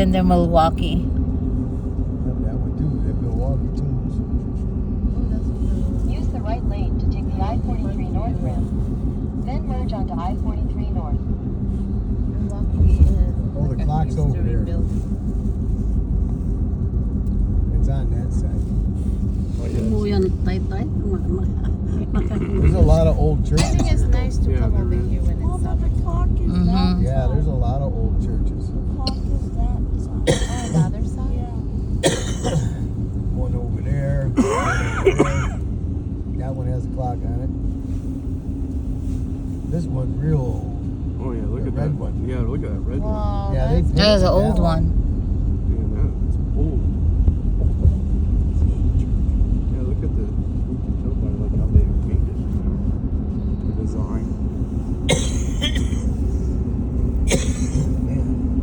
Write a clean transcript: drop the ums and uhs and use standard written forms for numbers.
then the Milwaukee. That one too. That Milwaukee tunes. Use the right lane to take the I-43 North ramp. Then merge onto I-43 North. Oh, the clock's over there. It's on that side. There's a lot of old churches. I think it's nice to come over there is. here when it's summer. The clock is that Yeah, there's a lot of old churches. The clock is that side. On the other side? Yeah. One over there. One over there. That one has a clock on it. This one's real old. Oh yeah, look The at red that one. Yeah, look at that red one. Wow, Yeah, they that's painted That was an old that one.